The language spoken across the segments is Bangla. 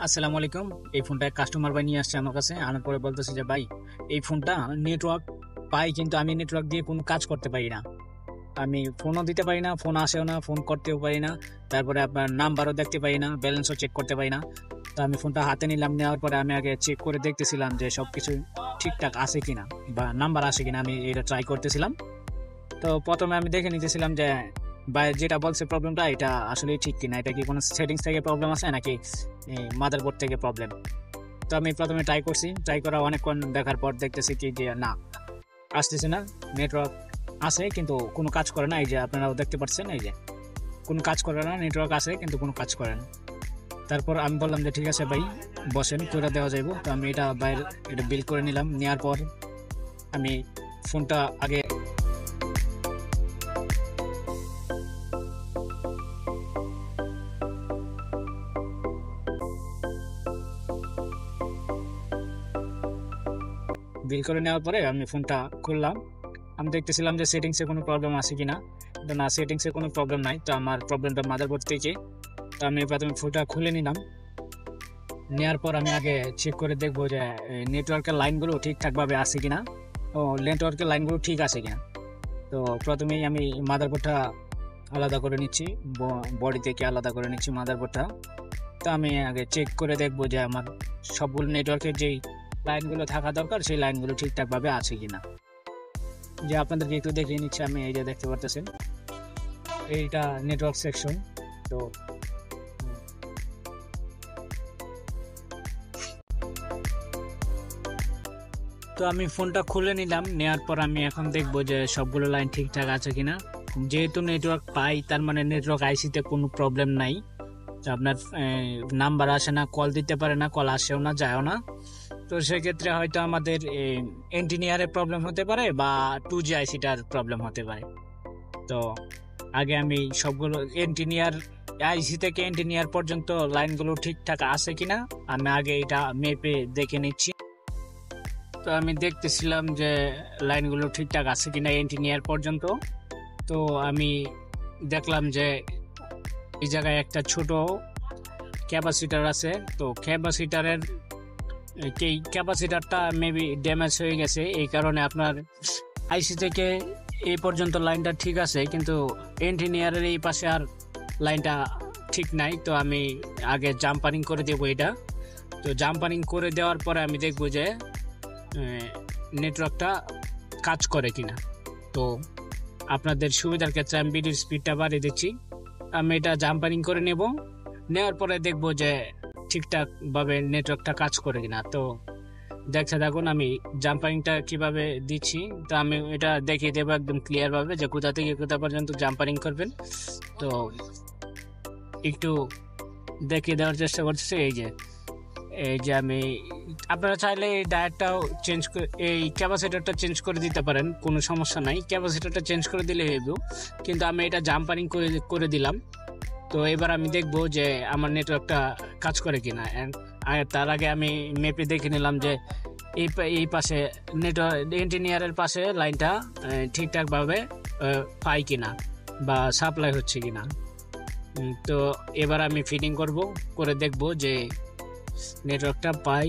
আসসালামু আলাইকুম। এই ফোনটা কাস্টমার ভাই নিয়ে আসছে আমার কাছে, আনার পরে বলতেছে যে ভাই এই ফোনটা নেটওয়ার্ক পাই কিন্তু আমি নেটওয়ার্ক দিয়ে কোনো কাজ করতে পারি না। আমি ফোনও দিতে পারি না, ফোন আসেও না, ফোন করতেও পারি না, তারপরে আপনার নাম্বারও দেখতে পারি না, ব্যালেন্সও চেক করতে পারি না। তো আমি ফোনটা হাতে নিলাম, নেওয়ার পরে আমি আগে চেক করে দেখতেছিলাম যে সব কিছু ঠিকঠাক আছে কিনা বা নাম্বার আসে কিনা, আমি এটা ট্রাই করতেছিলাম। তো প্রথমে আমি দেখে নিতেছিলাম যে বা যেটা বলছে প্রবলেমটা এটা আসলে ঠিক কিনা, এটা কি কোনো সেটিংস থেকে প্রবলেম আছে নাকি মাদারবোর্ড থেকে প্রবলেম। তো আমি প্রথমে ট্রাই করছি, ট্রাই করা অনেকক্ষণ দেখার পর দেখতেছি কি যে না, আসতেছে না, নেটওয়ার্ক আছে কিন্তু কোনো কাজ করে না। এই যে আপনারাও দেখতে পাচ্ছেন, এই যে কোনো কাজ করে না, নেটওয়ার্ক আছে কিন্তু কোনো কাজ করে না। তারপর আমি বললাম যে ঠিক আছে ভাই বসেন, করে দেওয়া যাইব। তো আমি এটা বাইরে এটা বিল করে নিলাম, নেওয়ার পর আমি ফোনটা আগে বিল করে নেওয়ার পরে আমি ফোনটা খুললাম। আমি দেখতেছিলাম যে সেটিংসে কোনো প্রবলেম আছে কিনা। তো না, সেটিংসে কোনো প্রবলেম নাই। তো আমার প্রবলেমটা মাদারবোর্ড থেকে। তো আমি প্রথমে ফোনটা খুলে নিলাম, নেওয়ার পর আমি আগে চেক করে দেখবো যে নেটওয়ার্কের লাইনগুলো ঠিকঠাকভাবে আছে কিনা। ও, নেটওয়ার্কের লাইনগুলো ঠিক আছে কিনা। তো প্রথমেই আমি মাদারবোর্ডটা আলাদা করে নিচ্ছি, বডি থেকে আলাদা করে নিচ্ছি মাদারবোর্ডটা। তো আমি আগে চেক করে দেখবো যে আমার সবগুলো নেটওয়ার্কের যেই লাইনগুলো থাকা দরকার সেই লাইনগুলো ঠিকঠাকভাবে আছে কিনা। যে আপনাদেরকে একটু দেখিয়ে নিচ্ছি, আমি এই যে দেখতে পারতেছেন এইটা নেটওয়ার্ক সেকশন। তো তো আমি ফোনটা খুলে নিলাম, নেওয়ার পর আমি এখন দেখবো যে সবগুলো লাইন ঠিকঠাক আছে কিনা। যেহেতু নেটওয়ার্ক পাই তার মানে নেটওয়ার্ক আইসিতে কোনো প্রবলেম নাই। তো আপনার নাম্বার আসে না, কল দিতে পারে না, কল আসেও না, যায়ও না। তো সেক্ষেত্রে হয়তো আমাদের এন্টিনিয়ারের প্রবলেম হতে পারে বা 2G আইসিটার প্রবলেম হতে পারে। তো আগে আমি সবগুলো এন্টিনিয়ার আইসি থেকে এন্টিনিয়ার পর্যন্ত লাইনগুলো ঠিকঠাক আছে কিনা আমি আগে এটা মেপে দেখে নিচ্ছি। তো আমি দেখতেছিলাম যে লাইনগুলো ঠিকঠাক আছে কিনা এন্টিনিয়ার পর্যন্ত। তো আমি দেখলাম যে এই জায়গায় একটা ছোট ক্যাপাসিটার আছে। তো ক্যাপাসিটারটা মেবি ড্যামেজ হয়ে গেছে, এই কারণে আপনার আইসি থেকে এই পর্যন্ত লাইনটা ঠিক আছে কিন্তু এন্জিনিয়ারের এই পাশে আর লাইনটা ঠিক নাই। তো আমি আগে জাম্পারিং করে দেবো এটা। তো জাম্পারিং করে দেওয়ার পরে আমি দেখবো যে নেটওয়ার্কটা কাজ করে কিনা। তো আপনাদের সুবিধার ক্ষেত্রে আমি ভিডিওর স্পিডটা বাড়িয়ে দিচ্ছি। আমি এটা জাম্পারিং করে নেওয়ার পরে দেখবো যে ঠিকঠাক ভাবে নেটওয়ার্কটা কাজ করে কিনা। তো দেখতে থাকুন আমি জাম্পারিংটা কিভাবে দিচ্ছি। তো আমি এটা দেখিয়ে দেবো একদম ক্লিয়ার ভাবে যে কোথা থেকে কোথা পর্যন্ত জাম্পারিং করবেন। তো একটু দেখিয়ে দেওয়ার চেষ্টা করতেছি। এই যে আমি, আপনারা চাইলে এই ডায়ারটাও চেঞ্জ করে, এই ক্যাপাসিটারটা চেঞ্জ করে দিতে পারেন, কোনো সমস্যা নাই, ক্যাপাসিটারটা চেঞ্জ করে দিলে হইব। কিন্তু আমি এটা জাম্পারিং করে দিলাম। তো এবার আমি দেখবো যে আমার নেটওয়ার্কটা কাজ করে কিনা। আর তার আগে আমি মেপে দেখে নিলাম যে এই পাশে নেটওয়ার্ক ইঞ্জিনিয়ারের পাশে লাইনটা ঠিকঠাকভাবে পাই কিনা বা সাপ্লাই হচ্ছে কিনা। তো এবার আমি ফিটিং করে দেখবো যে নেটওয়ার্কটা পাই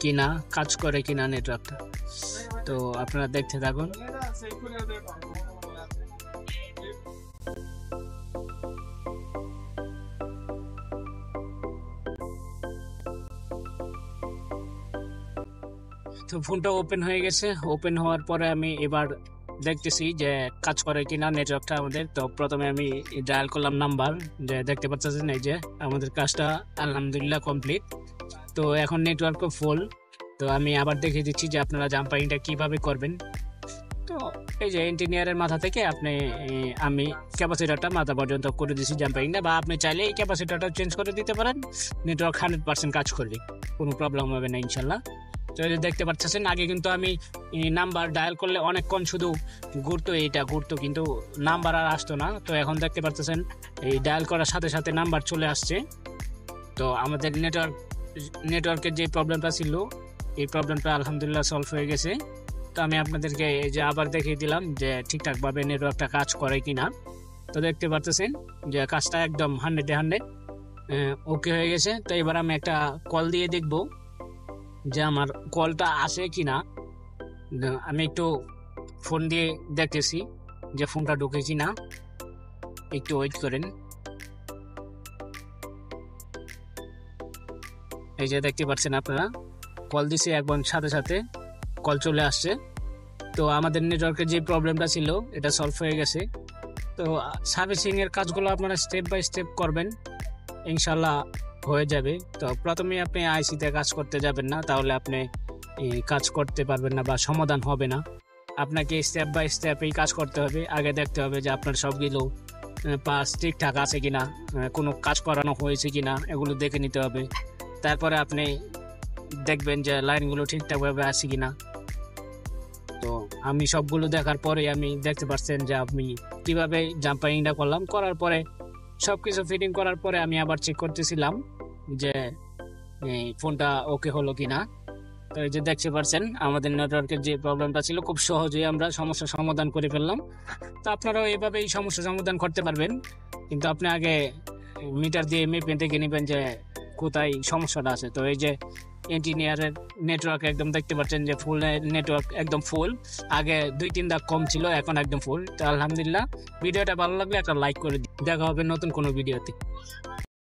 কিনা, কাজ করে কিনা নেটওয়ার্কটা। তো আপনারা দেখতে থাকুন। তো ফোনটা ওপেন হয়ে গেছে, ওপেন হওয়ার পরে আমি এবার দেখতেছি যে কাজ করে কিনা নেটওয়ার্কটা আমাদের। তো প্রথমে আমি ডায়াল করলাম নাম্বার, যে দেখতে পাচ্ছেন এই যে আমাদের কাজটা আলহামদুলিল্লাহ কমপ্লিট। তো এখন নেটওয়ার্কও ফুল। তো আমি আবার দেখিয়ে দিচ্ছি যে আপনারা জাম্পারিংটা কিভাবে করবেন। তো এই যে ইঞ্জিনিয়ারের মাথা থেকে আমি ক্যাপাসিটারটা মাথা পর্যন্ত করে দিচ্ছি জাম্পারিংটা, বা আপনি চাইলে এই ক্যাপাসিটারটা চেঞ্জ করে দিতে পারেন। নেটওয়ার্ক 100% কাজ করবে, কোনো প্রবলেম হবে না ইনশাল্লাহ। তো দেখতে পাচ্ছেন আগে কিন্তু আমি নাম্বার ডায়াল করলে অনেকক্ষণ শুধু ঘুরতো কিন্তু নাম্বার আর আসতো না। তো এখন দেখতে পাচ্ছেন এই ডায়াল করার সাথে সাথে নাম্বার চলে আসছে। তো আমাদের নেটওয়ার্কের যে প্রবলেমটা ছিল এই প্রবলেমটা আলহামদুলিল্লাহ সলভ হয়ে গেছে। তো আমি আপনাদেরকে এই যে আবার দেখিয়ে দিলাম যে ঠিকঠাকভাবে নেটওয়ার্কটা কাজ করে কিনা। তো দেখতে পাচ্ছেন যে কাজটা একদম 100-এ 100 ওকে হয়ে গেছে। তো এবার আমি একটা কল দিয়ে দেখব যে আমার কলটা আসে কিনা। আমি একটু ফোন দিয়ে দেখতেছি যে ফোনটা ঢুকে কিনা, একটু ওয়েট করেন। এই যে দেখতে পাচ্ছেন আপনারা, কল দিছি একবার সাথে সাথে কল চলে আসছে। তো আমাদের নেটওয়ার্কের যে প্রবলেমটা ছিল এটা সলভ হয়ে গেছে। তো সার্ভিসিং এর কাজগুলো আপনারা স্টেপ বাই স্টেপ করবেন, ইনশাল্লাহ হয়ে যাবে। তো প্রথমে আপনি আইসিতে কাজ করতে যাবেন না, তাহলে আপনি কাজ করতে পারবেন না বা সমাধান হবে না। আপনাকে স্টেপ বাই স্টেপ এই কাজ করতে হবে। আগে দেখতে হবে যে আপনার সবগুলো পাস ঠিকঠাক আছে কিনা, কোনো কাজ করানো হয়েছে কিনা, এগুলো দেখে নিতে হবে। তারপরে আপনি দেখবেন যে লাইনগুলো ঠিকঠাকভাবে আছে কিনা। তো আমি সবগুলো দেখার পরে আমি দেখতে পাচ্ছেন যে আমি কিভাবে জাম্পারিংটা করলাম। করার পরে সবকিছু ফিটিং করার পরে আমি আবার চেক করতেছিলাম যে ফোনটা ওকে হলো কিনা। তো এই যে দেখতে পাচ্ছেন আমাদের নেটওয়ার্কের যে প্রবলেমটা ছিল খুব সহজেই আমরা সমস্যার সমাধান করে ফেললাম। তো আপনারাও এইভাবেই সমস্যা সমাধান করতে পারবেন, কিন্তু আপনি আগে মিটার দিয়ে মেপে দেখে নেবেন যে কোথায় সমস্যাটা আছে। তো এই যে ইঞ্জিনিয়ারের নেটওয়ার্ক একদম দেখতে পাচ্ছেন যে ফুল নেটওয়ার্ক একদম ফুল। আগে 2-3 দাগ কম ছিল, এখন একদম ফুল। তো আলহামদুলিল্লাহ, ভিডিওটা ভালো লাগলে একটা লাইক করে দিন। দেখা হবে নতুন কোনো ভিডিওতে।